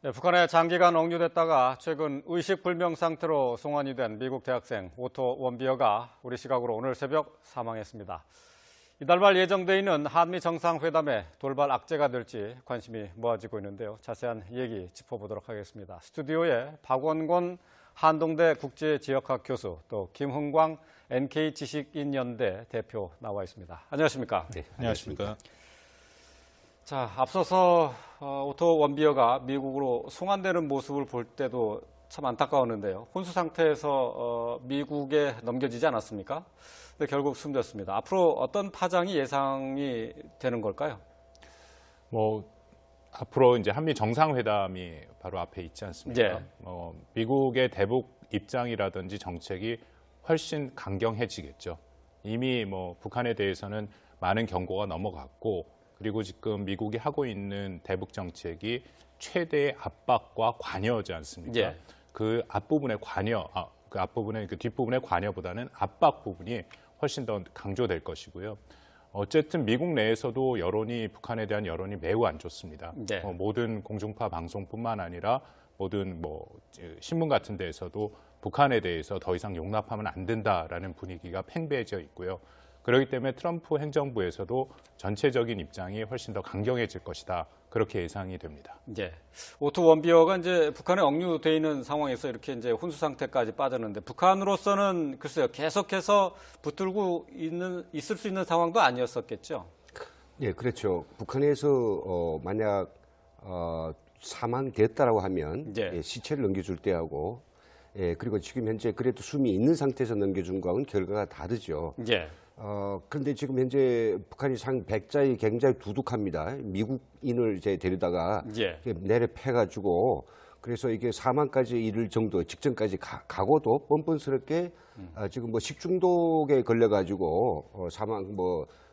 네, 북한에 장기간 억류됐다가 최근 의식불명 상태로 송환이 된 미국 대학생 오토 원비어가 우리 시각으로 오늘 새벽 사망했습니다. 이달 말 예정돼 있는 한미 정상회담에 돌발 악재가 될지 관심이 모아지고 있는데요. 자세한 얘기 짚어보도록 하겠습니다. 스튜디오에 박원곤 한동대 국제지역학 교수, 또 김흥광 NK지식인연대 대표 나와 있습니다. 안녕하십니까? 네, 안녕하십니까? 자, 앞서서 오토 원비어가 미국으로 송환되는 모습을 볼 때도 참 안타까웠는데요. 혼수 상태에서 미국에 넘겨지지 않았습니까? 근데 결국 숨졌습니다. 앞으로 어떤 파장이 예상이 되는 걸까요? 앞으로 이제 한미 정상회담이 바로 앞에 있지 않습니까? 예. 미국의 대북 입장이라든지 정책이 훨씬 강경해지겠죠. 이미 북한에 대해서는 많은 경고가 넘어갔고, 그리고 지금 미국이 하고 있는 대북 정책이 최대의 압박과 관여지 않습니까? 예. 그 앞부분의 관여, 그 뒷부분의 관여보다는 압박 부분이 훨씬 더 강조될 것이고요. 어쨌든 미국 내에서도 북한에 대한 여론이 매우 안 좋습니다. 네. 모든 공중파 방송뿐만 아니라 모든 신문 같은 데에서도 북한에 대해서 더 이상 용납하면 안 된다라는 분위기가 팽배해져 있고요. 그렇기 때문에 트럼프 행정부에서도 전체적인 입장이 훨씬 더 강경해질 것이다. 그렇게 예상이 됩니다. 네. 오토 원비어가 이제 북한에 억류돼 있는 상황에서 이렇게 이제 혼수 상태까지 빠졌는데, 북한으로서는 글쎄요, 계속해서 붙들고 있을 수 있는 상황도 아니었었겠죠. 네, 그렇죠. 북한에서 만약 사망됐다라고 하면 예. 시체를 넘겨줄 때하고, 그리고 지금 현재 그래도 숨이 있는 상태에서 넘겨준 거하고는 결과가 다르죠. 예. 그런데 지금 현재 북한이 백자이 굉장히 두둑합니다. 미국인을 이제 데려다가 예. 내려 패가지고, 그래서 이게 사망까지 이를 정도 직전까지 가고도 뻔뻔스럽게 지금 식중독에 걸려가지고 사망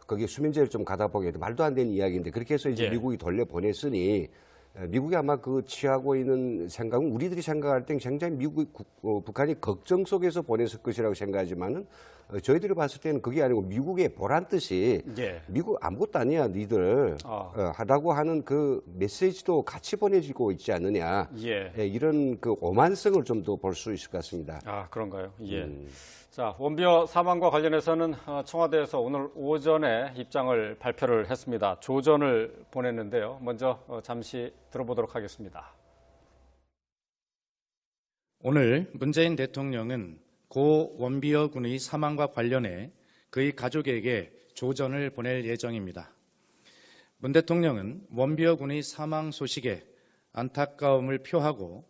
거기에 수면제를 좀 가다 보게 말도 안 되는 이야기인데, 그렇게 해서 이제 예. 미국이 돌려보냈으니, 미국이 아마 취하고 있는 생각은 우리들이 생각할 땐 굉장히 북한이 걱정 속에서 보냈을 것이라고 생각하지만은, 저희들이 봤을 때는 그게 아니고 미국의 보란 뜻이 예. 미국 아무것도 아니야 니들 하다고 하는 그 메시지도 같이 보내지고 있지 않느냐. 예. 이런 오만성을 좀 더 볼 수 있을 것 같습니다. 아, 그런가요? 예. 자, 원비어 사망과 관련해서는 청와대에서 오늘 오전에 입장을 발표를 했습니다. 조전을 보냈는데요. 먼저 잠시 들어보도록 하겠습니다. 오늘 문재인 대통령은 고 원비어 군의 사망과 관련해 그의 가족에게 조전을 보낼 예정입니다. 문 대통령은 원비어 군의 사망 소식에 안타까움을 표하고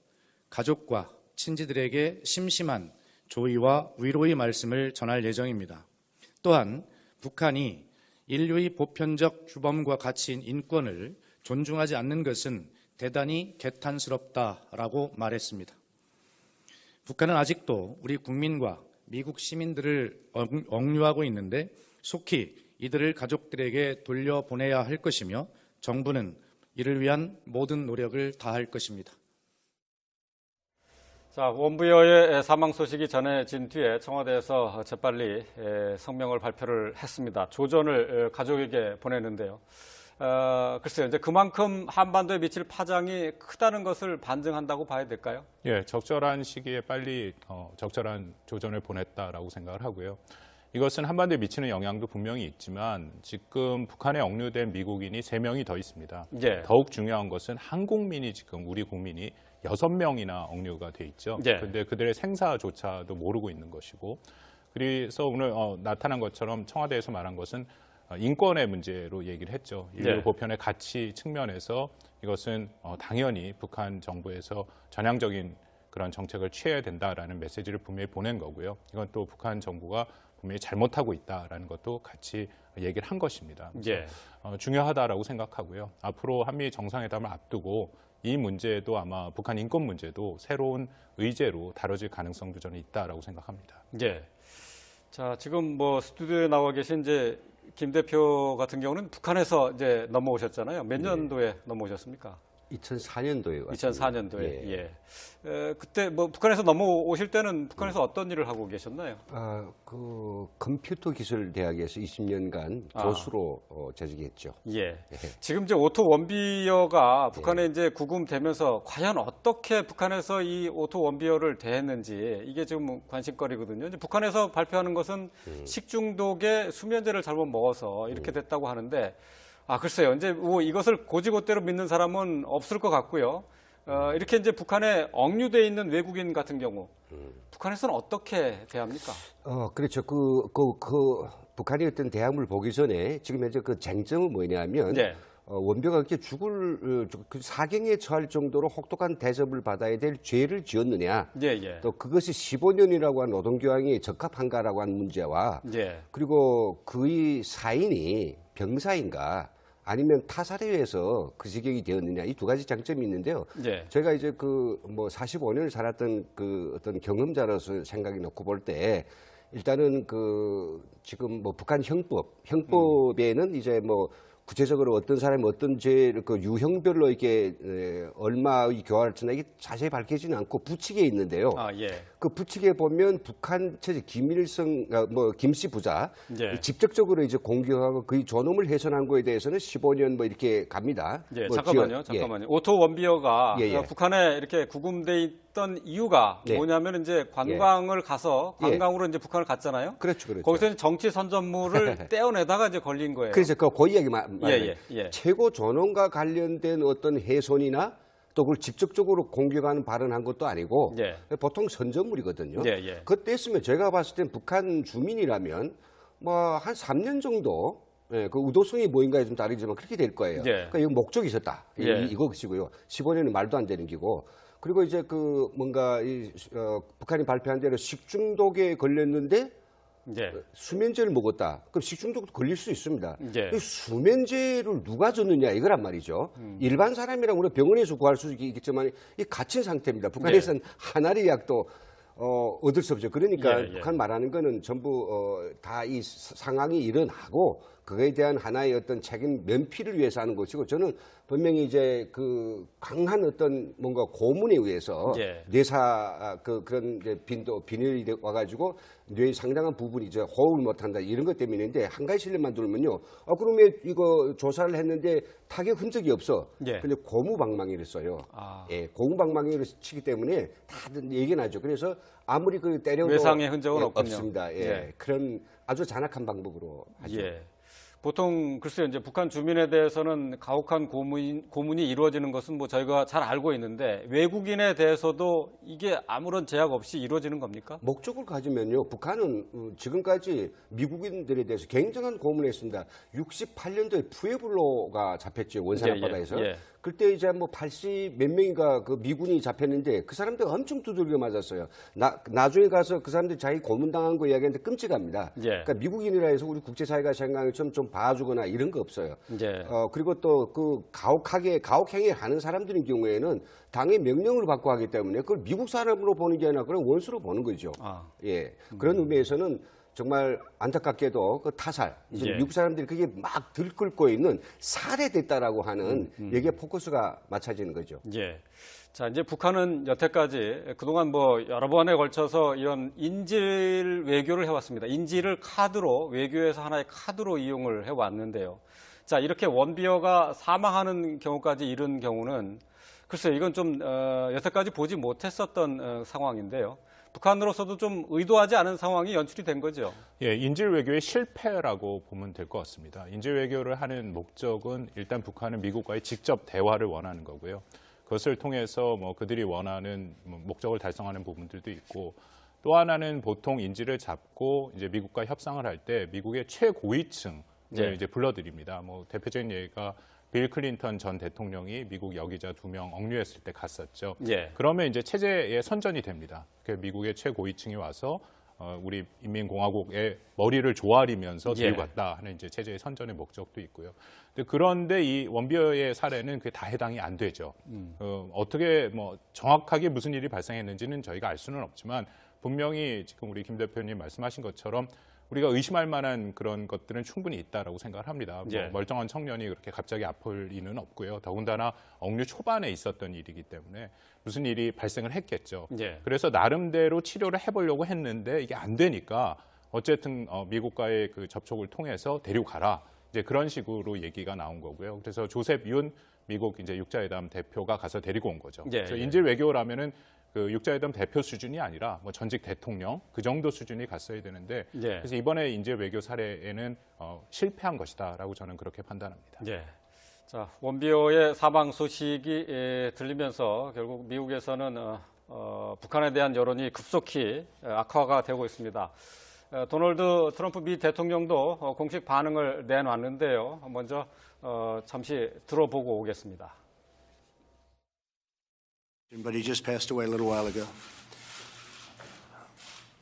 가족과 친지들에게 심심한 조의와 위로의 말씀을 전할 예정입니다. 또한 북한이 인류의 보편적 주범과 가치인 인권을 존중하지 않는 것은 대단히 개탄스럽다라고 말했습니다. 북한은 아직도 우리 국민과 미국 시민들을 억류하고 있는데 속히 이들을 가족들에게 돌려보내야 할 것이며, 정부는 이를 위한 모든 노력을 다할 것입니다. 자, 원비어의 사망 소식이 전해진 뒤에 청와대에서 재빨리 성명을 발표를 했습니다. 조전을 가족에게 보내는데요. 글쎄요, 이제 그만큼 한반도에 미칠 파장이 크다는 것을 반증한다고 봐야 될까요? 예, 적절한 시기에 빨리 적절한 조전을 보냈다라고 생각을 하고요. 이것은 한반도에 미치는 영향도 분명히 있지만 지금 북한에 억류된 미국인이 3명이 더 있습니다. 예. 더욱 중요한 것은 한국민이 지금 우리 국민이 6명이나 억류가 돼 있죠. 예. 그런데 그들의 생사조차도 모르고 있는 것이고, 그래서 오늘 나타난 것처럼 청와대에서 말한 것은 인권의 문제로 얘기를 했죠. 인류 보편의 가치 측면에서 이것은 당연히 북한 정부에서 전향적인 그런 정책을 취해야 된다라는 메시지를 분명히 보낸 거고요. 이건 또 북한 정부가 분명히 잘못하고 있다라는 것도 같이 얘기를 한 것입니다. 예. 중요하다라고 생각하고요. 앞으로 한미 정상회담을 앞두고 이 문제도 아마 북한 인권 문제도 새로운 의제로 다뤄질 가능성도 저는 있다라고 생각합니다. 예. 자, 지금 스튜디오에 나와 계신 이제 김 대표 같은 경우는 북한에서 이제 넘어오셨잖아요. 몇 년도에 넘어오셨습니까? 2004년도에 왔습니다. 2004년도에. 예. 그때 뭐 북한에서 넘어오실 때는 북한에서 어떤 일을 하고 계셨나요? 그 컴퓨터 기술 대학에서 20년간 교수로 재직했죠. 예. 지금 이제 오토 원비어가 북한에 이제 구금되면서 과연 어떻게 북한에서 이 오토 원비어를 대했는지 이게 지금 관심거리거든요. 이제 북한에서 발표하는 것은 식중독에 수면제를 잘못 먹어서 이렇게 됐다고 하는데 글쎄요. 이제 뭐 이것을 고지고대로 믿는 사람은 없을 것 같고요. 이렇게 이제 북한에 억류돼 있는 외국인 같은 경우 북한에서는 어떻게 대합니까? 그렇죠. 북한이 어떤 대항을 보기 전에 지금 현재 그 쟁점은 뭐냐면 네. 원비어가 그렇게 사경에 처할 정도로 혹독한 대접을 받아야 될 죄를 지었느냐. 예. 또 그것이 15년이라고 한 노동교황이 적합한가라고 하는 문제와 예. 그리고 그의 사인이 병사인가 아니면 타살에 의해서 그 지경이 되었느냐 이 두 가지 장점이 있는데요. 예. 저희가 이제 45년을 살았던 그 어떤 경험자로서 생각이 놓고 볼 때 일단은 지금 북한 형법에는 이제 구체적으로 어떤 사람이 어떤 죄를 유형별로 이렇게 얼마의 교화를 치나 이게 자세히 밝혀지는 않고 부칙에 있는데요. 예. 그 부칙에 보면 북한 체제 김씨 부자 예. 직접적으로 이제 공격하고 그의 존엄을 훼손한 거에 대해서는 15년 이렇게 갑니다. 예, 잠깐만요. 오토 원비어가 예. 북한에 이렇게 구금돼 있던 이유가 네. 뭐냐면 이제 관광을 가서 관광으로 이제 북한을 갔잖아요. 그렇죠. 거기서 이제 정치 선전물을 떼어내다가 이제 걸린 거예요. 그래서 그 이야기 말하면 예. 최고 존엄과 관련된 어떤 훼손이나 또 그걸 직접적으로 공격하는 발언한 것도 아니고 예. 보통 선전물이거든요. 예. 그때 했으면 제가 봤을 땐 북한 주민이라면 한 3년 정도 그 의도성이 뭐인가에 좀 다르지만 그렇게 될 거예요. 예. 그러니까 이거 목적이 있었다. 예. 이것이고요. 15년은 말도 안 되는 기고. 그리고 이제 북한이 발표한 대로 식중독에 걸렸는데 예. 수면제를 먹었다. 그럼 식중독도 걸릴 수 있습니다. 예. 이 수면제를 누가 줬느냐 이거란 말이죠. 일반 사람이라면 우리가 병원에서 구할 수 있겠지만 이 갇힌 상태입니다. 북한에서는 하나리 약도 얻을 수 없죠. 그러니까 예. 북한 말하는 거는 전부 다 이 상황이 일어나고 그거에 대한 하나의 어떤 책임 면피를 위해서 하는 것이고 저는 분명히 이제 강한 어떤 뭔가 고문에 의해서 예. 뇌사 그런 이제 빈혈이 와가지고 뇌의 상당한 부분이 이제 호흡을 못한다 이런 것 때문인데 한 가지 실례만 들면요. 그러면 이거 조사를 했는데 타격 흔적이 없어. 예. 근데 고무방망이를 써요. 예, 고무방망이를 치기 때문에 다들 얘기 나죠. 그래서 아무리 때려도 외상의 흔적은 없군요. 없습니다. 예. 그런 아주 잔악한 방법으로 하죠. 예. 보통 글쎄요, 이제 북한 주민에 대해서는 가혹한 고문이 이루어지는 것은 저희가 잘 알고 있는데 외국인에 대해서도 이게 아무런 제약 없이 이루어지는 겁니까? 목적을 가지면요, 북한은 지금까지 미국인들에 대해서 굉장한 고문을 했습니다. 68년도에 푸에블로가 잡혔죠, 원산 앞바다에서. 예. 그때 이제 80 몇 명인가 미군이 잡혔는데 그 사람들 엄청 두들겨 맞았어요. 나중에 가서 그 사람들 자기 고문당한 거 이야기하는데 끔찍합니다. 예. 그러니까 미국인이라 해서 우리 국제사회가 생각하는 좀 봐주거나 이런 거 없어요. 예. 그리고 또 가혹행위를 하는 사람들인 경우에는 당의 명령을 받고 하기 때문에 그걸 미국 사람으로 보는 게 아니라 그런 원수로 보는 거죠. 예. 그런 의미에서는 정말 안타깝게도 타살, 이제 예. 미국 사람들이 그게 막 들끓고 있는 살해됐다라고 하는 여기에 포커스가 맞춰지는 거죠. 예. 자, 이제 북한은 여태까지 그동안 여러 번에 걸쳐서 이런 인질 외교를 해왔습니다. 인질을 외교에서 하나의 카드로 이용을 해왔는데요. 자, 이렇게 원비어가 사망하는 경우까지 이른 경우는 글쎄요, 이건 좀 여태까지 보지 못했었던 상황인데요. 북한으로서도 좀 의도하지 않은 상황이 연출이 된 거죠. 예, 인질 외교의 실패라고 보면 될 것 같습니다. 인질 외교를 하는 목적은 일단 북한은 미국과의 직접 대화를 원하는 거고요. 그것을 통해서 그들이 원하는 목적을 달성하는 부분들도 있고 또 하나는 보통 인질을 잡고 이제 미국과 협상을 할 때 미국의 최고위층을 이제 불러들입니다. 대표적인 예가 빌 클린턴 전 대통령이 미국 여기자 2명 억류했을 때 갔었죠. 예. 그러면 이제 체제의 선전이 됩니다. 미국의 최고위층이 와서 우리 인민공화국의 머리를 조아리면서 들고 갔다 하는 이제 체제의 선전의 목적도 있고요. 그런데 이 원비어의 사례는 그게 다 해당이 안 되죠. 어떻게 정확하게 무슨 일이 발생했는지는 저희가 알 수는 없지만 분명히 지금 우리 김 대표님 말씀하신 것처럼 우리가 의심할 만한 그런 것들은 충분히 있다라고 생각을 합니다. 뭐 예. 멀쩡한 청년이 그렇게 갑자기 아플 리는 없고요. 더군다나 억류 초반에 있었던 일이기 때문에 무슨 일이 발생을 했겠죠. 예. 그래서 나름대로 치료를 해보려고 했는데 이게 안 되니까 어쨌든 미국과의 그 접촉을 통해서 데리고 가라. 이제 그런 식으로 얘기가 나온 거고요. 그래서 조셉 윤 미국 이제 육자회담 대표가 가서 데리고 온 거죠. 예, 그래서 예. 인질 외교라면은 그 육자회담 대표 수준이 아니라 뭐 전직 대통령 그 정도 수준이 갔어야 되는데 예. 그래서 이번에 인질 외교 사례에는 실패한 것이다라고 저는 그렇게 판단합니다. 예. 자, 원비어의 사망 소식이 들리면서 결국 미국에서는 북한에 대한 여론이 급속히 악화가 되고 있습니다. 도널드 트럼프 미 대통령도 공식 반응을 내놨는데요. 먼저 잠시 들어보고 오겠습니다. But he just passed away a little while ago.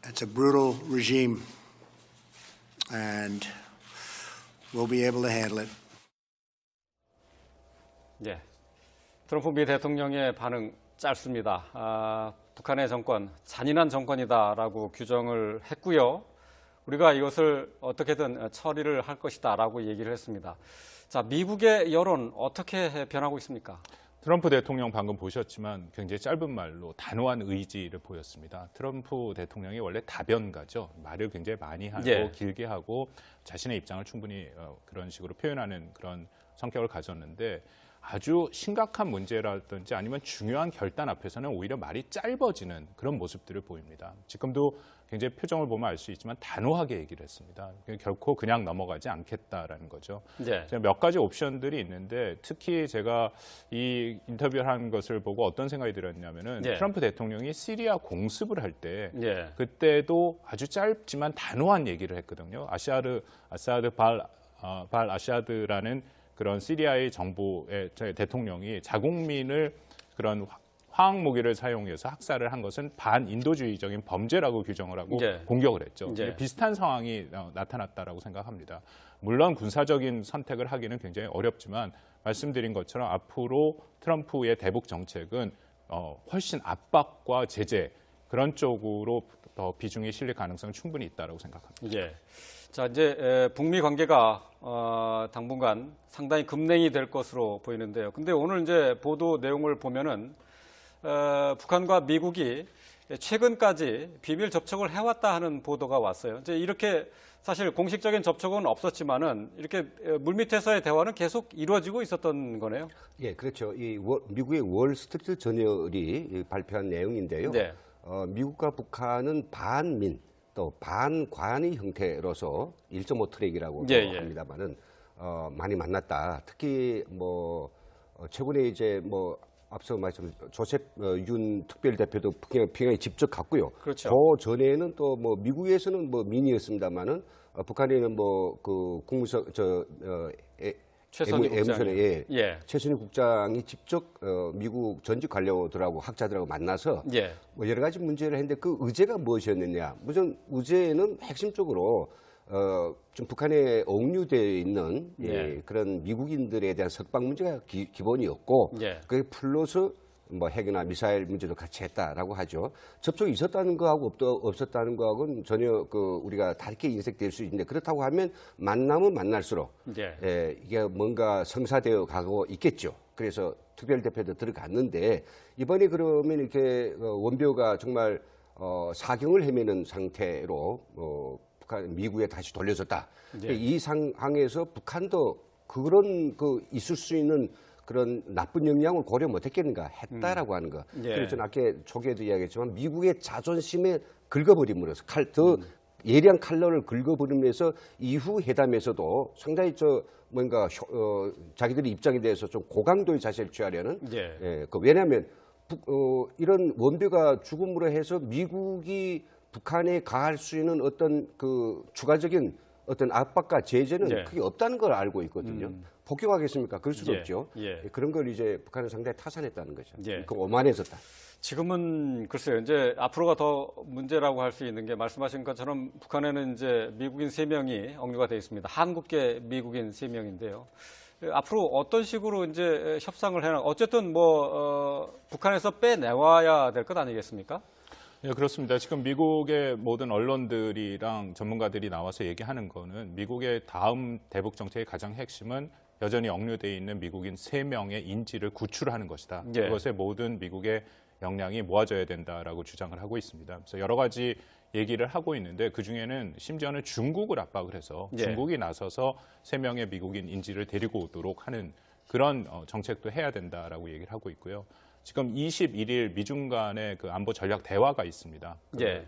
It's a brutal regime, and we'll be able to handle it. 예, 트럼프 미 대통령의 반응 짧습니다. 북한의 정권, 잔인한 정권이다라고 규정을 했고요. 우리가 이것을 어떻게든 처리를 할 것이다라고 얘기를 했습니다. 자, 미국의 여론 어떻게 변하고 있습니까? 트럼프 대통령 방금 보셨지만 굉장히 짧은 말로 단호한 의지를 보였습니다. 트럼프 대통령이 원래 다변가죠. 말을 굉장히 많이 하고 예. 길게 하고 자신의 입장을 충분히 그런 식으로 표현하는 그런 성격을 가졌는데 아주 심각한 문제라든지 아니면 중요한 결단 앞에서는 오히려 말이 짧아지는 그런 모습들을 보입니다. 지금도 굉장히 표정을 보면 알 수 있지만 단호하게 얘기를 했습니다. 결코 그냥 넘어가지 않겠다라는 거죠. 예. 몇 가지 옵션들이 있는데 특히 제가 이 인터뷰를 한 것을 보고 어떤 생각이 들었냐면은 예. 트럼프 대통령이 시리아 공습을 할 때 예. 그때도 아주 짧지만 단호한 얘기를 했거든요. 아사드 발 아샤드라는 그런 시리아의 정부의 대통령이 자국민을 그런 화학 무기를 사용해서 학살을 한 것은 반인도주의적인 범죄라고 규정을 하고 예. 공격을 했죠. 예. 비슷한 상황이 나타났다라고 생각합니다. 물론 군사적인 선택을 하기는 굉장히 어렵지만 말씀드린 것처럼 앞으로 트럼프의 대북 정책은 훨씬 압박과 제재 그런 쪽으로 더 비중이 실릴 가능성이 충분히 있다고 생각합니다. 예. 자, 이제 북미 관계가 당분간 상당히 급냉이 될 것으로 보이는데요. 근데 오늘 이제 보도 내용을 보면은 북한과 미국이 최근까지 비밀 접촉을 해왔다 하는 보도가 왔어요. 이제 이렇게 사실 공식적인 접촉은 없었지만은 이렇게 물밑에서의 대화는 계속 이루어지고 있었던 거네요. 예, 그렇죠. 미국의 월스트리트 저널이 발표한 내용인데요. 네. 미국과 북한은 반민 또 반관의 형태로서 1.5 트랙이라고 예, 예. 합니다만은 많이 만났다. 특히 최근에 이제 앞서 말씀 조셉 윤 특별대표도 평양에 직접 갔고요. 그렇죠. 그 전에는 또 미국에서는 민이었습니다만은 북한에는 그 국무성 최선희 국장이. 예. 최선희 국장이 직접 미국 전직 관료들하고 학자들하고 만나서 예. 여러 가지 문제를 했는데 그 의제가 무엇이었느냐? 우선 의제는 핵심적으로 좀 북한에 억류되어 있는 예. 그런 미국인들에 대한 석방 문제가 기본이었고 예. 그게 플러스 핵이나 미사일 문제도 같이 했다라고 하죠. 접촉이 있었다는 거하고 없었다는 거하고는 전혀 우리가 다르게 인색될 수 있는데 그렇다고 하면 만나면 만날수록 예. 이게 뭔가 성사되어 가고 있겠죠. 그래서 특별대표도 들어갔는데 이번에 그러면 이렇게 원비어가 정말 사경을 헤매는 상태로 미국에 다시 돌려졌다. 예. 이 상황에서 북한도 그런 있을 수 있는 그런 나쁜 영향을 고려 못했겠는가 했다라고 하는 거. 예. 그래서 저는 아까 초기에도 이야기했지만 미국의 자존심에 긁어버림으로써 더 예리한 칼날을 긁어버리면서 이후 회담에서도 상당히 뭔가 자기들의 입장에 대해서 좀 고강도의 자세를 취하려는. 예. 왜냐하면 이런 원비가 죽음으로 해서 미국이 북한에 가할 수 있는 어떤 추가적인 어떤 압박과 제재는 예. 크게 없다는 걸 알고 있거든요. 복용하겠습니까? 그럴 수도 예. 없죠. 예. 그런 걸 이제 북한은 상당히 타산했다는 거죠. 예. 그 오만해졌다. 지금은 글쎄요, 이제 앞으로가 더 문제라고 할 수 있는 게 말씀하신 것처럼 북한에는 이제 미국인 3명이 억류가 되어 있습니다. 한국계 미국인 3명인데요. 앞으로 어떤 식으로 이제 협상을 해나 어쨌든 북한에서 빼내와야 될 것 아니겠습니까? 네, 그렇습니다. 지금 미국의 모든 언론들이랑 전문가들이 나와서 얘기하는 거는 미국의 다음 대북 정책의 가장 핵심은 여전히 억류되어 있는 미국인 3명의 인질을 구출하는 것이다. 예. 그것에 모든 미국의 역량이 모아져야 된다라고 주장을 하고 있습니다. 그래서 여러 가지 얘기를 하고 있는데 그중에는 심지어는 중국을 압박을 해서 예. 중국이 나서서 3명의 미국인 인질을 데리고 오도록 하는 그런 정책도 해야 된다라고 얘기를 하고 있고요. 지금 21일 미중 간의 그 안보 전략 대화가 있습니다. 예.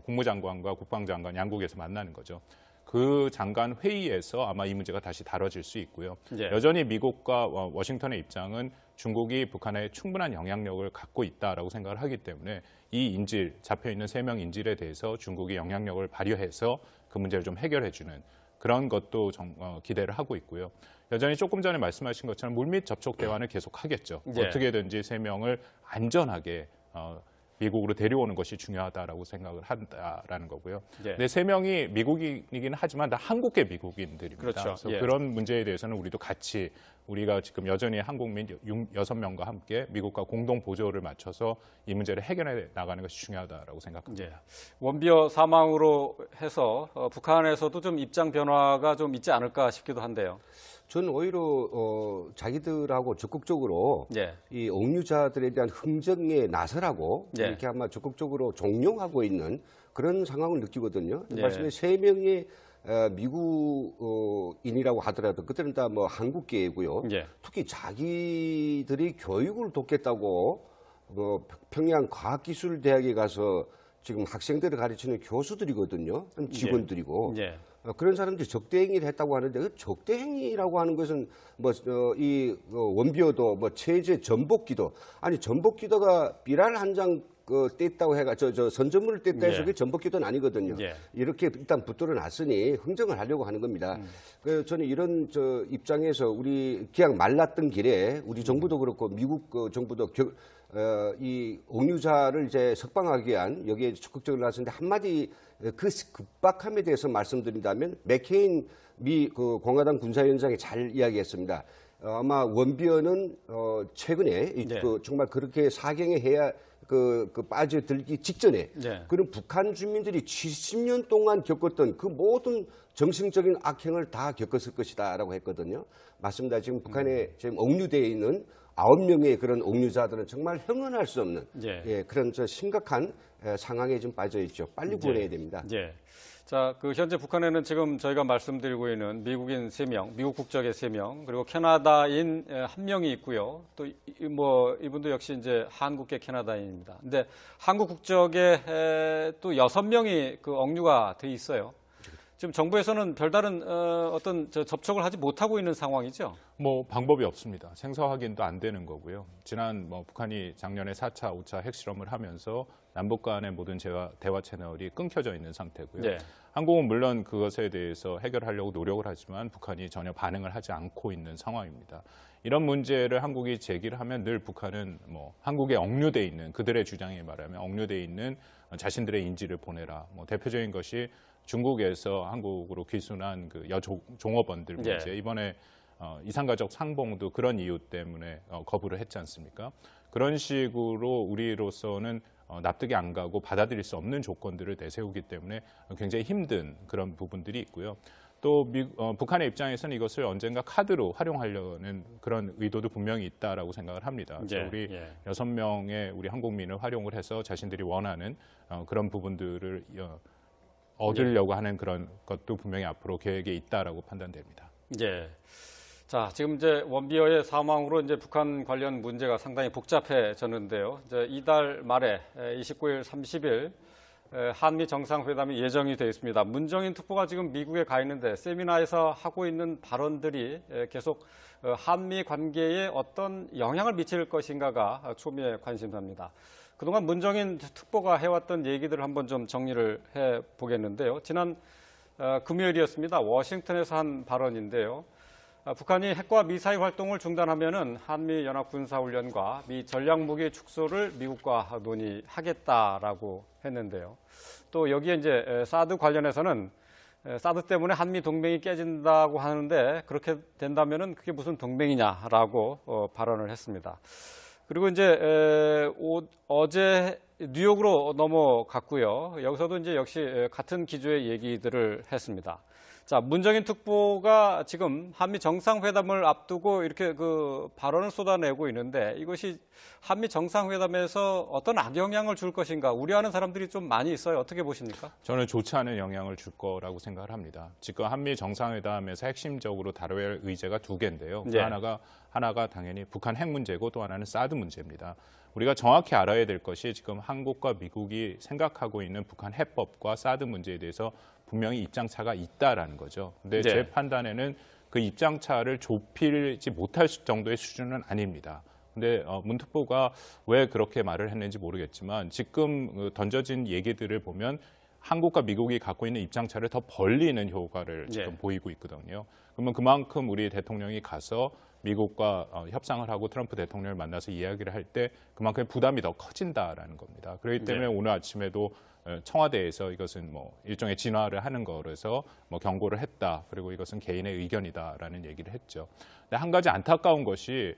국무장관과 국방장관 양국에서 만나는 거죠. 그 장관 회의에서 아마 이 문제가 다시 다뤄질 수 있고요. 예. 여전히 미국과 워싱턴의 입장은 중국이 북한에 충분한 영향력을 갖고 있다라고 생각을 하기 때문에 이 인질, 잡혀있는 3명 인질에 대해서 중국이 영향력을 발휘해서 그 문제를 좀 해결해주는 그런 것도 기대를 하고 있고요. 여전히 조금 전에 말씀하신 것처럼 물밑 접촉 대화는 계속 하겠죠. 예. 어떻게든지 3명을 안전하게 미국으로 데려오는 것이 중요하다라고 생각을 한다라는 거고요. 예. 근데 3명이 미국인이긴 하지만 다 한국계 미국인들입니다. 그렇죠. 그래서 예. 그런 문제에 대해서는 우리도 같이 우리가 지금 여전히 한국민 6명과 함께 미국과 공동 보조를 맞춰서 이 문제를 해결해 나가는 것이 중요하다라고 생각합니다. 예. 원비어 사망으로 해서 북한에서도 좀 입장 변화가 좀 있지 않을까 싶기도 한데요. 저는 오히려 자기들하고 적극적으로 예. 이 억류자들에 대한 흥정에 나서라고 예. 이렇게 아마 적극적으로 종용하고 있는 그런 상황을 느끼거든요. 예. 말씀에 3명의 미국인이라고 하더라도 그들은 다 뭐 한국계이고요. 예. 특히 자기들이 교육을 돕겠다고 평양 과학기술대학에 가서 지금 학생들을 가르치는 교수들이거든요. 직원들이고. 예. 그런 사람들이 적대 행위를 했다고 하는데 그 적대 행위라고 하는 것은 이 원비어도 뭐 체제 전복기도 아니 전복기도가 비랄 한 장 뗐다고 해가 저 선전물을 뗐다 해서 예. 그게 전복기도는 아니거든요. 예. 이렇게 일단 붙들어 놨으니 흥정을 하려고 하는 겁니다. 그래서 저는 이런 입장에서 우리 그냥 말랐던 길에 우리 정부도 그렇고 미국 정부도 이 억류자를 이제 석방하기 위한 여기에 적극적으로 나섰는데 한마디 그 급박함에 대해서 말씀드린다면 맥케인 공화당 군사위원장이 잘 이야기했습니다. 아마 원비어는 최근에 네. 정말 그렇게 사경에 해야 빠져들기 직전에 네. 그런 북한 주민들이 70년 동안 겪었던 그 모든 정신적인 악행을 다 겪었을 것이다라고 했거든요. 맞습니다. 지금 북한에 지금 억류되어 있는 9명의 그런 억류자들은 정말 형언할 수 없는 예. 그런 심각한 상황에 좀 빠져 있죠. 빨리 구원해야 됩니다. 예. 자, 현재 북한에는 지금 저희가 말씀드리고 있는 미국인 3명, 미국 국적의 3명, 그리고 캐나다인 1명이 있고요. 또 이분도 역시 이제 한국계 캐나다인입니다. 근데 한국 국적의 또 6명이 억류가 돼 있어요. 지금 정부에서는 별다른 어떤 접촉을 하지 못하고 있는 상황이죠. 방법이 없습니다. 생사 확인도 안 되는 거고요. 지난 북한이 작년에 4차, 5차 핵실험을 하면서 남북 간의 모든 대화 채널이 끊겨져 있는 상태고요. 네. 한국은 물론 그것에 대해서 해결하려고 노력을 하지만 북한이 전혀 반응을 하지 않고 있는 상황입니다. 이런 문제를 한국이 제기를 하면 늘 북한은 한국에 억류돼 있는 그들의 주장에 말하면 억류돼 있는 자신들의 인질을 보내라. 대표적인 것이 중국에서 한국으로 귀순한 그 여종업원들 문제. 예. 이번에 이산가족 상봉도 그런 이유 때문에 거부를 했지 않습니까? 그런 식으로 우리로서는 납득이 안 가고 받아들일 수 없는 조건들을 내세우기 때문에 굉장히 힘든 그런 부분들이 있고요. 또 북한의 입장에서는 이것을 언젠가 카드로 활용하려는 그런 의도도 분명히 있다라고 생각을 합니다. 그래서 우리 6명의 우리 한국민을 활용을 해서 자신들이 원하는 그런 부분들을 얻으려고 하는 그런 것도 분명히 앞으로 계획에 있다라고 판단됩니다. 예. 자, 지금 이제 원비어의 사망으로 이제 북한 관련 문제가 상당히 복잡해졌는데요. 이제 이달 말에 29일, 30일 한미 정상회담이 예정이 되어 있습니다. 문정인 특보가 지금 미국에 가 있는데 세미나에서 하고 있는 발언들이 계속 한미 관계에 어떤 영향을 미칠 것인가가 초미의 관심사입니다. 그동안 문정인 특보가 해왔던 얘기들을 한번 좀 정리를 해보겠는데요. 지난 금요일이었습니다. 워싱턴에서 한 발언인데요. 북한이 핵과 미사일 활동을 중단하면은 한미연합군사훈련과 미 전략무기 축소를 미국과 논의하겠다라고 했는데요. 또 여기에 이제 사드 관련해서는 사드 때문에 한미 동맹이 깨진다고 하는데 그렇게 된다면은 그게 무슨 동맹이냐라고 발언을 했습니다. 그리고 이제 어제 뉴욕으로 넘어갔고요. 여기서도 이제 역시 같은 기조의 얘기들을 했습니다. 자, 문정인 특보가 지금 한미 정상회담을 앞두고 이렇게 그 발언을 쏟아내고 있는데 이것이 한미 정상회담에서 어떤 악영향을 줄 것인가 우려하는 사람들이 좀 많이 있어요. 어떻게 보십니까? 저는 좋지 않은 영향을 줄 거라고 생각을 합니다. 지금 한미 정상회담에서 핵심적으로 다뤄야 할 의제가 두 개인데요. 그 네. 하나가 당연히 북한 핵 문제고 또 하나는 사드 문제입니다. 우리가 정확히 알아야 될 것이 지금 한국과 미국이 생각하고 있는 북한 해법과 사드 문제에 대해서 분명히 입장차가 있다라는 거죠. 근데 네. 제 판단에는 그 입장차를 좁히지 못할 정도의 수준은 아닙니다. 근데 문 특보가 왜 그렇게 말을 했는지 모르겠지만 지금 던져진 얘기들을 보면 한국과 미국이 갖고 있는 입장차를 더 벌리는 효과를 지금 네. 보이고 있거든요. 그러면 그만큼 우리 대통령이 가서 미국과 협상을 하고 트럼프 대통령을 만나서 이야기를 할 때 그만큼 부담이 더 커진다라는 겁니다. 그렇기 때문에 네. 오늘 아침에도 청와대에서 이것은 뭐 일종의 진화를 하는 거라서 뭐 경고를 했다. 그리고 이것은 개인의 의견이다라는 얘기를 했죠. 근데 한 가지 안타까운 것이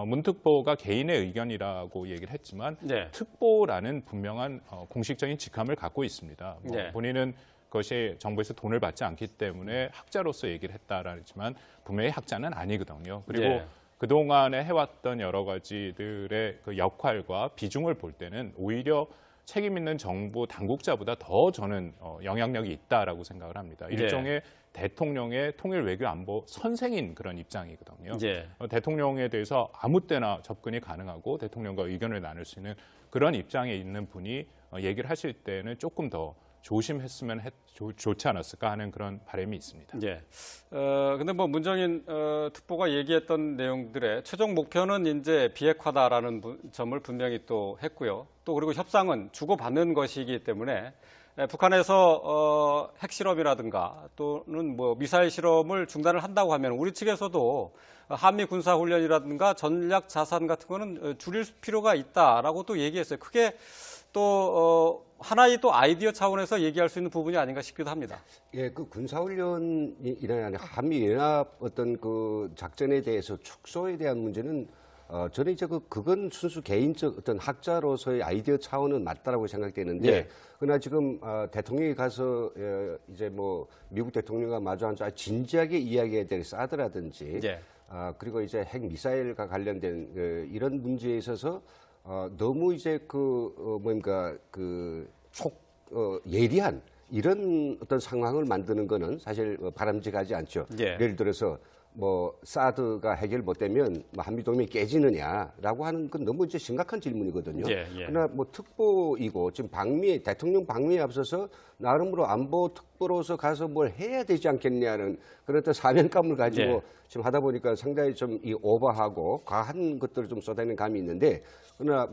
문 특보가 개인의 의견이라고 얘기를 했지만 네. 특보라는 분명한 공식적인 직함을 갖고 있습니다. 뭐 네. 본인은 그것이 정부에서 돈을 받지 않기 때문에 학자로서 얘기를 했다라지만 분명히 학자는 아니거든요. 그리고 네. 그동안에 해왔던 여러 가지들의 그 역할과 비중을 볼 때는 오히려 책임 있는 정부 당국자보다 더 저는 영향력이 있다라고 생각을 합니다. 일종의 대통령의 통일 외교 안보 선생인 그런 입장이거든요. 네. 대통령에 대해서 아무 때나 접근이 가능하고 대통령과 의견을 나눌 수 있는 그런 입장에 있는 분이 얘기를 하실 때는 조금 더 조심했으면 좋지 않았을까 하는 그런 바람이 있습니다. 예. 근데 뭐 문정인 특보가 얘기했던 내용들의 최종 목표는 이제 비핵화다라는 점을 분명히 또 했고요. 또 그리고 협상은 주고받는 것이기 때문에 북한에서 핵실험이라든가 또는 뭐 미사일 실험을 중단을 한다고 하면 우리 측에서도 한미 군사 훈련이라든가 전략 자산 같은 거는 줄일 필요가 있다라고 또 얘기했어요. 크게 또 하나의 또 아이디어 차원에서 얘기할 수 있는 부분이 아닌가 싶기도 합니다. 예, 그 군사훈련이나 한미연합 어떤 그 작전에 대해서 축소에 대한 문제는 저는 이제 그건 순수 개인적 어떤 학자로서의 아이디어 차원은 맞다라고 생각되는데, 예. 그러나 지금 대통령이 가서 이제 뭐 미국 대통령과 마주 앉아 진지하게 이야기해야 될 사드라든지, 예. 그리고 이제 핵 미사일과 관련된 이런 문제에 있어서 너무 이제 예리한 이런 어떤 상황을 만드는 거는 사실 바람직하지 않죠. 예. 예를 들어서 뭐 사드가 해결 못되면 뭐 한미동맹이 깨지느냐라고 하는 건 너무 이제 심각한 질문이거든요. 예, 예. 그러나 뭐 특보이고 지금 대통령 방미에 앞서서 나름으로 안보 특보로서 가서 뭘 해야 되지 않겠냐는 그런 어떤 사명감을 가지고 예. 지금 하다 보니까 상당히 좀 이 오버하고 과한 것들을 좀 쏟아내는 감이 있는데, 그러나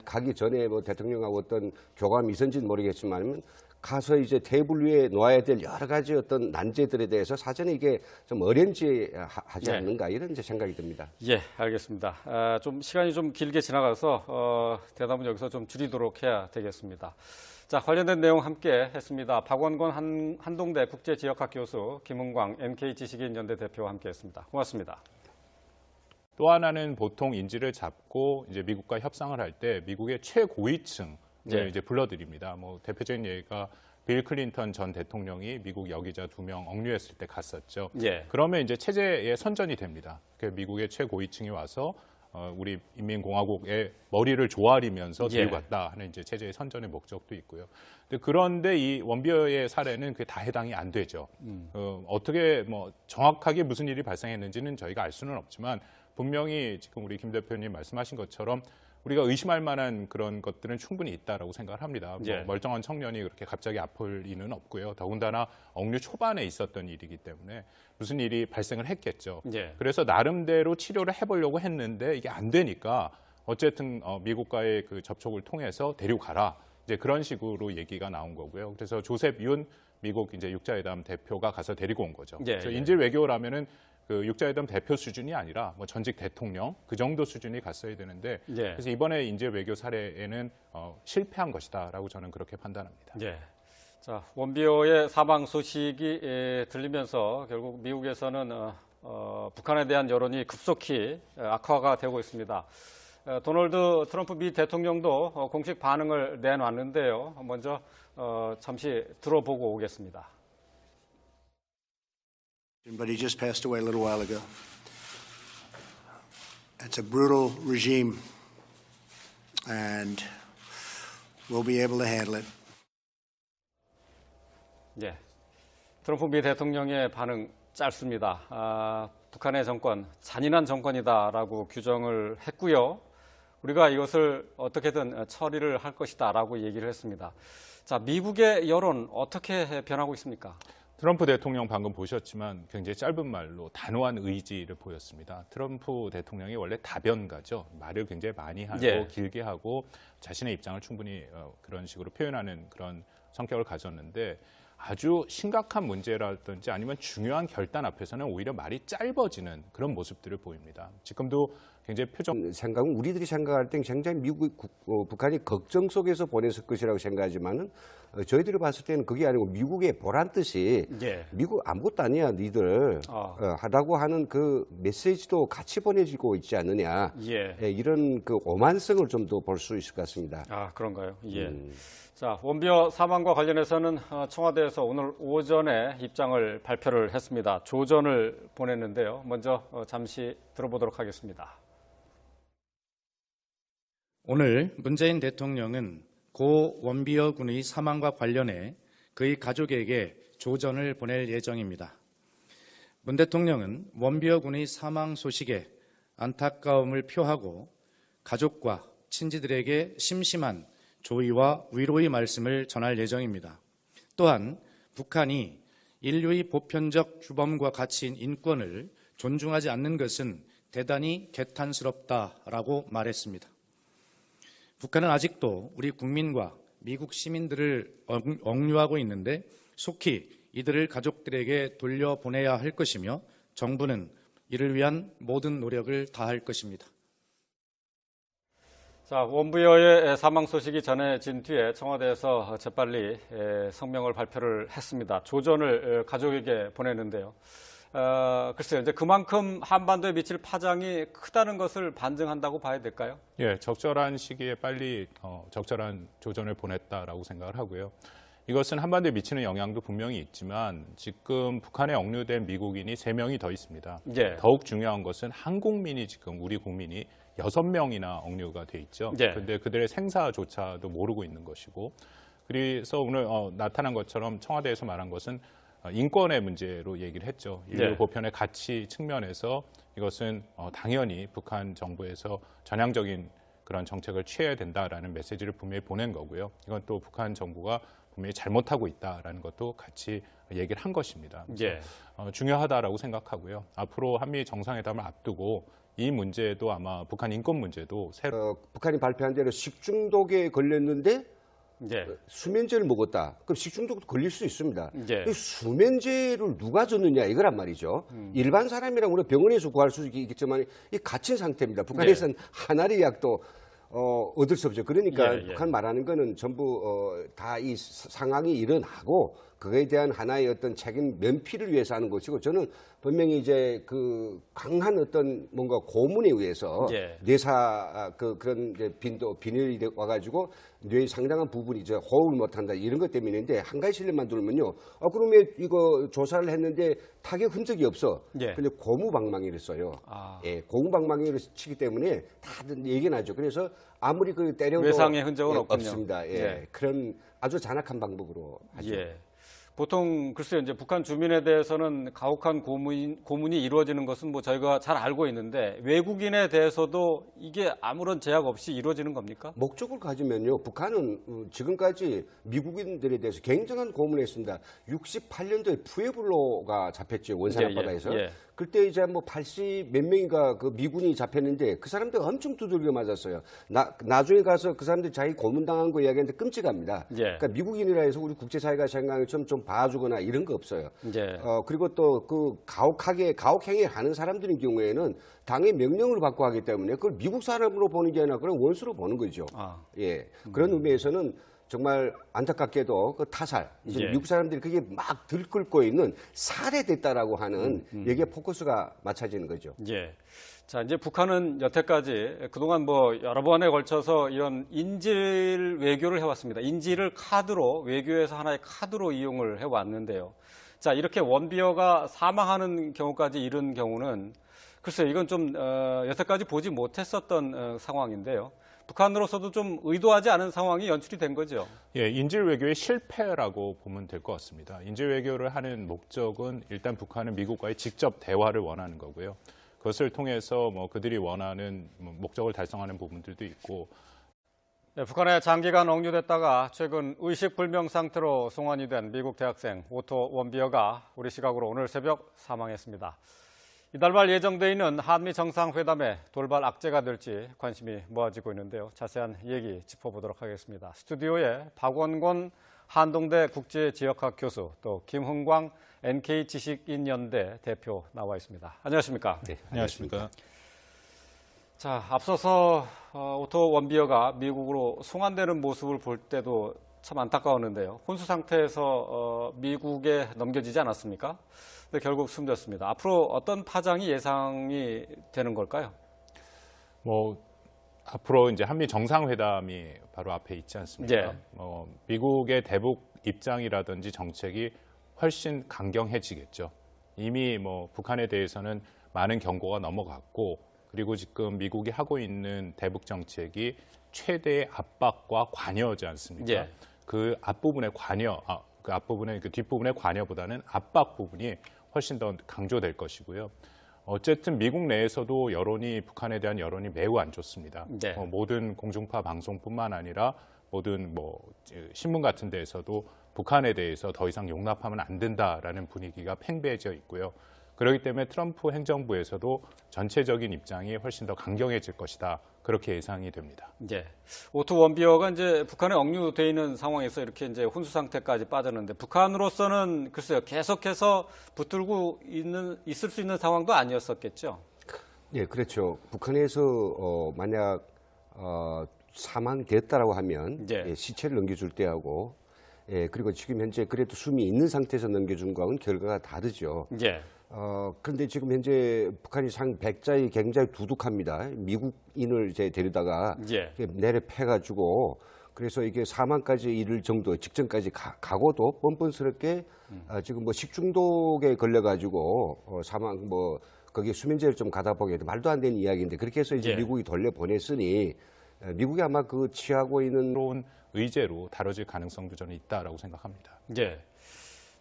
가기 전에 뭐 대통령하고 어떤 교감이 있었는지는 모르겠지만 가서 이제 테이블 위에 놓아야 될 여러 가지 어떤 난제들에 대해서 사전에 이게 좀 어렌지하지 네. 않는가 이런 이제 생각이 듭니다. 예, 알겠습니다. 좀 시간이 좀 길게 지나가서 대답은 여기서 좀 줄이도록 해야 되겠습니다. 자, 관련된 내용 함께 했습니다. 박원권 한동대 국제지역학 교수, 김은광 NK지식인연대 대표와 함께했습니다. 고맙습니다. 또 하나는 보통 인지를 잡고 이제 미국과 협상을 할 때 미국의 최고위층을 네. 이제 불러드립니다. 뭐 대표적인 예가 빌 클린턴 전 대통령이 미국 여기자 2명 억류했을 때 갔었죠. 예. 그러면 이제 체제의 선전이 됩니다. 미국의 최고위층이 와서 우리 인민공화국의 머리를 조아리면서 예. 들고 갔다 하는 이제 체제의 선전의 목적도 있고요. 그런데 이 원비어의 사례는 그게 다 해당이 안 되죠. 어떻게 뭐 정확하게 무슨 일이 발생했는지는 저희가 알 수는 없지만 분명히 지금 우리 김 대표님 말씀하신 것처럼 우리가 의심할 만한 그런 것들은 충분히 있다라고 생각을 합니다. 예. 뭐 멀쩡한 청년이 그렇게 갑자기 아플 리는 없고요. 더군다나 억류 초반에 있었던 일이기 때문에 무슨 일이 발생을 했겠죠. 예. 그래서 나름대로 치료를 해보려고 했는데 이게 안 되니까 어쨌든 미국과의 그 접촉을 통해서 데리고 가라. 이제 그런 식으로 얘기가 나온 거고요. 그래서 조셉 윤 미국 이제 육자회담 대표가 가서 데리고 온 거죠. 예, 그래서 예. 인질 외교라면은 그 육자회담 대표 수준이 아니라 뭐 전직 대통령 그 정도 수준이 갔어야 되는데 예. 그래서 이번에 인질 외교 사례에는 실패한 것이다라고 저는 그렇게 판단합니다. 예. 자, 원비어의 사망 소식이 들리면서 결국 미국에서는 북한에 대한 여론이 급속히 악화가 되고 있습니다. 도널드 트럼프 미 대통령도 공식 반응을 내놨는데요. 먼저 잠시 들어보고 오겠습니다. But he just passed away a little while ago. It's a brutal regime, and we'll be able to handle it. 예, 트럼프 미 대통령의 반응 짧습니다. 북한의 정권, 잔인한 정권이다라고 규정을 했고요. 우리가 이것을 어떻게든 처리를 할 것이다라고 얘기를 했습니다. 자, 미국의 여론 어떻게 변하고 있습니까? 트럼프 대통령 방금 보셨지만 굉장히 짧은 말로 단호한 의지를 보였습니다. 트럼프 대통령이 원래 다변가죠. 말을 굉장히 많이 하고 예. 길게 하고 자신의 입장을 충분히 그런 식으로 표현하는 그런 성격을 가졌는데 아주 심각한 문제라든지 아니면 중요한 결단 앞에서는 오히려 말이 짧아지는 그런 모습들을 보입니다. 지금도 굉장히 생각은 우리들이 생각할 땐 굉장히 북한이 걱정 속에서 보냈을 것이라고 생각하지만은 저희들이 봤을 때는 그게 아니고 미국의 보란 뜻이 예. 미국 아무것도 아니야 니들 하다고 하는 그 메시지도 같이 보내지고 있지 않느냐. 예. 이런 그 오만성을 좀 더 볼 수 있을 것 같습니다. 아, 그런가요? 예. 자, 원비어 사망과 관련해서는 청와대에서 오늘 오전에 입장을 발표를 했습니다. 조전을 보냈는데요. 먼저 잠시 들어보도록 하겠습니다. 오늘 문재인 대통령은 고 원비어 군의 사망과 관련해 그의 가족에게 조전을 보낼 예정입니다. 문 대통령은 원비어 군의 사망 소식에 안타까움을 표하고 가족과 친지들에게 심심한 조의와 위로의 말씀을 전할 예정입니다. 또한 북한이 인류의 보편적 주범과 가치인 인권을 존중하지 않는 것은 대단히 개탄스럽다라고 말했습니다. 북한은 아직도 우리 국민과 미국 시민들을 억류하고 있는데 속히 이들을 가족들에게 돌려보내야 할 것이며 정부는 이를 위한 모든 노력을 다할 것입니다. 자, 원부여의 사망 소식이 전해진 뒤에 청와대에서 재빨리 성명을 발표를 했습니다. 조전을 가족에게 보냈는데요. 글쎄요, 이제 그만큼 한반도에 미칠 파장이 크다는 것을 반증한다고 봐야 될까요? 예, 적절한 시기에 빨리 적절한 조전을 보냈다라고 생각을 하고요. 이것은 한반도에 미치는 영향도 분명히 있지만 지금 북한에 억류된 미국인이 3명이 더 있습니다. 예. 더욱 중요한 것은 한국민이 지금 우리 국민이 6명이나 억류가 돼 있죠. 그런데 예. 그들의 생사조차도 모르고 있는 것이고 그래서 오늘 나타난 것처럼 청와대에서 말한 것은 인권의 문제로 얘기를 했죠. 인류 네. 보편의 가치 측면에서 이것은 당연히 북한 정부에서 전향적인 그런 정책을 취해야 된다라는 메시지를 분명히 보낸 거고요. 이건 또 북한 정부가 분명히 잘못하고 있다라는 것도 같이 얘기를 한 것입니다. 예. 중요하다라고 생각하고요. 앞으로 한미 정상회담을 앞두고 이 문제도 아마 북한 인권 문제도 북한이 발표한 대로 식중독에 걸렸는데 예. 수면제를 먹었다. 그럼 식중독도 걸릴 수 있습니다. 예. 이 수면제를 누가 줬느냐 이거란 말이죠. 일반 사람이랑 우리가 병원에서 구할 수 있겠지만 이 갇힌 상태입니다. 북한에서는 하나리 약도 얻을 수 없죠. 그러니까 예, 예. 북한 말하는 거는 전부 다 이 상황이 일어나고 그거에 대한 하나의 어떤 책임 면피를 위해서 하는 것이고 저는 분명히 이제 그 강한 어떤 뭔가 고문에 의해서 예. 뇌사 그런 이제 비늘이 와가지고 뇌의 상당한 부분이 이제 호흡을 못한다 이런 것 때문인데 한 가지 실례만 들면요. 그러면 이거 조사를 했는데 타격 흔적이 없어. 예. 근데 고무방망이를 써요. 아. 예, 고무방망이를 치기 때문에 다들 얘기는 하죠. 그래서 아무리 그 때려도 외상의 흔적은 예, 없군요. 없습니다. 예. 예. 그런 아주 잔악한 방법으로 하죠. 예. 보통 글쎄요, 이제 북한 주민에 대해서는 가혹한 고문이 이루어지는 것은 뭐 저희가 잘 알고 있는데 외국인에 대해서도 이게 아무런 제약 없이 이루어지는 겁니까? 목적을 가지면요, 북한은 지금까지 미국인들에 대해서 굉장한 고문을 했습니다. 68년도에 푸에블로가 잡혔죠, 원산 앞바다에서. 예, 예. 그때 이제 뭐 80 몇 명인가 그 미군이 잡혔는데 그 사람들 엄청 두들겨 맞았어요. 나중에 가서 그 사람들 자기 고문당한 거 이야기하는데 끔찍합니다. 예. 그러니까 미국인이라 해서 우리 국제사회가 생각하는 것처럼 좀 봐주거나 이런 거 없어요. 예. 그리고 또 그 가혹행위를 하는 사람들인 경우에는 당의 명령을 받고 하기 때문에 그걸 미국 사람으로 보는 게 아니라 그런 원수로 보는 거죠. 아. 예. 그런 의미에서는 정말 안타깝게도 그 타살, 이제 예. 미국 사람들이 그게 막 들끓고 있는 살해됐다라고 하는 여기에 포커스가 맞춰지는 거죠. 예. 자, 이제 북한은 여태까지 그동안 뭐 여러 번에 걸쳐서 이런 인질 외교를 해왔습니다. 인질을 카드로, 외교에서 하나의 카드로 이용을 해왔는데요. 자, 이렇게 원비어가 사망하는 경우까지 이른 경우는 글쎄요, 이건 좀 여태까지 보지 못했었던 상황인데요. 북한으로서도 좀 의도하지 않은 상황이 연출이 된 거죠. 예, 인질 외교의 실패라고 보면 될 것 같습니다. 인질 외교를 하는 목적은 일단 북한은 미국과의 직접 대화를 원하는 거고요. 그것을 통해서 뭐 그들이 원하는 목적을 달성하는 부분들도 있고. 네, 북한에 장기간 억류됐다가 최근 의식불명 상태로 송환이 된 미국 대학생 오토 원비어가 우리 시각으로 오늘 새벽 사망했습니다. 이달 말 예정돼 있는 한미 정상회담에 돌발 악재가 될지 관심이 모아지고 있는데요. 자세한 얘기 짚어보도록 하겠습니다. 스튜디오에 박원권 한동대 국제지역학 교수, 또 김흥광 NK지식인연대 대표 나와 있습니다. 안녕하십니까? 네, 안녕하십니까? 자, 앞서서 오토 원비어가 미국으로 송환되는 모습을 볼 때도 참 안타까웠는데요. 혼수 상태에서 미국에 넘겨지지 않았습니까? 근데 결국 숨졌습니다. 앞으로 어떤 파장이 예상이 되는 걸까요? 뭐 앞으로 이제 한미 정상회담이 바로 앞에 있지 않습니까? 예. 미국의 대북 입장이라든지 정책이 훨씬 강경해지겠죠. 이미 뭐 북한에 대해서는 많은 경고가 넘어갔고, 그리고 지금 미국이 하고 있는 대북 정책이 최대의 압박과 관여지 않습니까? 예. 그 앞부분의 관여, 그 앞부분의 그 뒷부분의 관여보다는 압박 부분이 훨씬 더 강조될 것이고요. 어쨌든 미국 내에서도 여론이, 북한에 대한 여론이 매우 안 좋습니다. 네. 모든 공중파 방송뿐만 아니라 모든 뭐 신문 같은 데에서도 북한에 대해서 더 이상 용납하면 안 된다라는 분위기가 팽배해져 있고요. 그렇기 때문에 트럼프 행정부에서도 전체적인 입장이 훨씬 더 강경해질 것이다. 그렇게 예상이 됩니다. 예. 오토 원비어가 이제 북한에 억류돼 있는 상황에서 이렇게 이제 혼수 상태까지 빠졌는데, 북한으로서는 글쎄요, 계속해서 붙들고 있을 수 있는 상황도 아니었었겠죠. 예, 그렇죠. 북한에서 만약 사망됐다라고 하면 예. 예, 시체를 넘겨줄 때하고, 예, 그리고 지금 현재 그래도 숨이 있는 상태에서 넘겨준 거하고는 결과가 다르죠. 예. 그런데 지금 현재 북한이 상 백자이 굉장히 두둑합니다. 미국인을 이제 데려다가 예. 내려 패가지고, 그래서 이게 사망까지 이를 정도 직전까지 가고도 뻔뻔스럽게 지금 뭐 식중독에 걸려가지고 사망 뭐 거기에 수면제를 좀 가다 보게 말도 안 되는 이야기인데, 그렇게 해서 이제 예. 미국이 돌려보냈으니 미국이 아마 그 취하고 있는 새로운 의제로 다뤄질 가능성도 저는 있다라고 생각합니다. 예.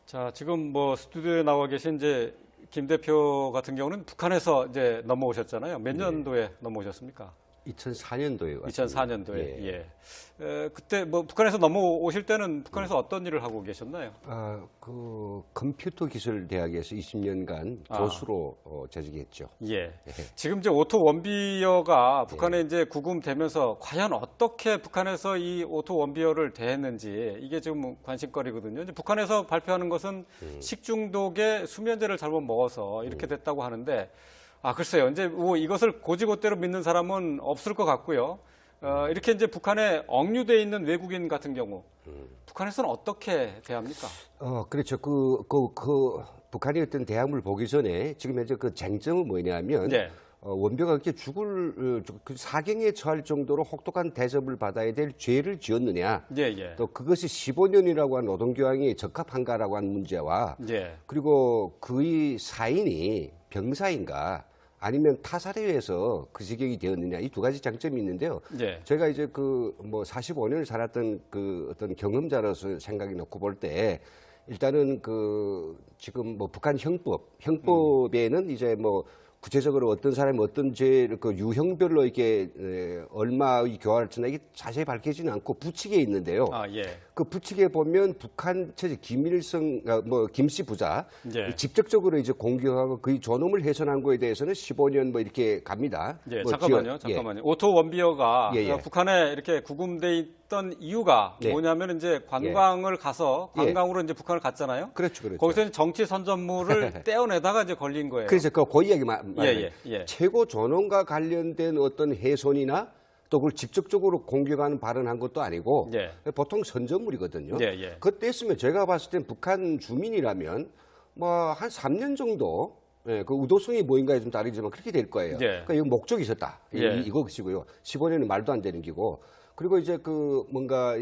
자, 지금 뭐 스튜디오에 나와 계신 이제 김 대표 같은 경우는 북한에서 이제 넘어오셨잖아요. 몇 년도에 넘어오셨습니까? 2004년도에 2004년도에. 예. 그때 뭐 북한에서 넘어오실 때는 북한에서 어떤 일을 하고 계셨나요? 그 컴퓨터 기술 대학에서 20년간 교수로 재직했죠. 예. 지금 이제 오토 원비어가 북한에 이제 구금되면서 과연 어떻게 북한에서 이 오토 원비어를 대했는지 이게 지금 관심거리거든요. 이제 북한에서 발표하는 것은 식중독에 수면제를 잘못 먹어서 이렇게 됐다고 하는데, 글쎄요. 이제 뭐 이것을 고지고대로 믿는 사람은 없을 것 같고요. 이렇게 이제 북한에 억류돼 있는 외국인 같은 경우, 북한에서는 어떻게 대합니까? 그렇죠. 북한이 어떤 대항을 보기 전에 지금 현재 그 쟁점은 뭐냐면, 네. 원비어가 그렇게 그 사경에 처할 정도로 혹독한 대접을 받아야 될 죄를 지었느냐. 예, 예. 또 그것이 15년이라고 한 노동교양이 적합한가라고 하는 문제와, 예. 그리고 그의 사인이 병사인가 아니면 타살에 의해서 그 지경이 되었느냐, 이 두 가지 장점이 있는데요. 예. 제가 이제 그 뭐 45년을 살았던 그 어떤 경험자로서 생각이 놓고 볼 때, 일단은 그 지금 뭐 북한 형법에는 이제 뭐 구체적으로 어떤 사람이 어떤 죄를 그 유형별로 이렇게 얼마의 교화를 주나 이게 자세히 밝혀지는 않고 부칙에 있는데요. 예. 그 부칙에 보면 북한 처지 김일성 뭐 김씨 부자 예. 직접적으로 이제 공격하고 그의 존엄을 훼손한 거에 대해서는 15년 뭐 이렇게 갑니다. 예, 뭐 잠깐만요. 오토 원비어가 예, 예. 북한에 이렇게 구금돼 있던 이유가 네. 뭐냐면 이제 관광을 가서 관광으로 이제 북한을 갔잖아요. 그렇죠. 거기서 이제 정치 선전물을 떼어내다가 이제 걸린 거예요. 그래서 그 이야기 말하면 예. 최고 존엄과 관련된 어떤 훼손이나 또 그걸 직접적으로 공격하는 발언한 것도 아니고 예. 보통 선전물이거든요. 예, 예. 그때 했으면 제가 봤을 땐 북한 주민이라면 뭐 한 3년 정도 그 의도성이 뭐인가에 좀 다르지만 그렇게 될 거예요. 예. 그러니까 이거 목적이 있었다. 예. 이것이고요. 15년은 말도 안 되는 기고. 그리고 이제 그 뭔가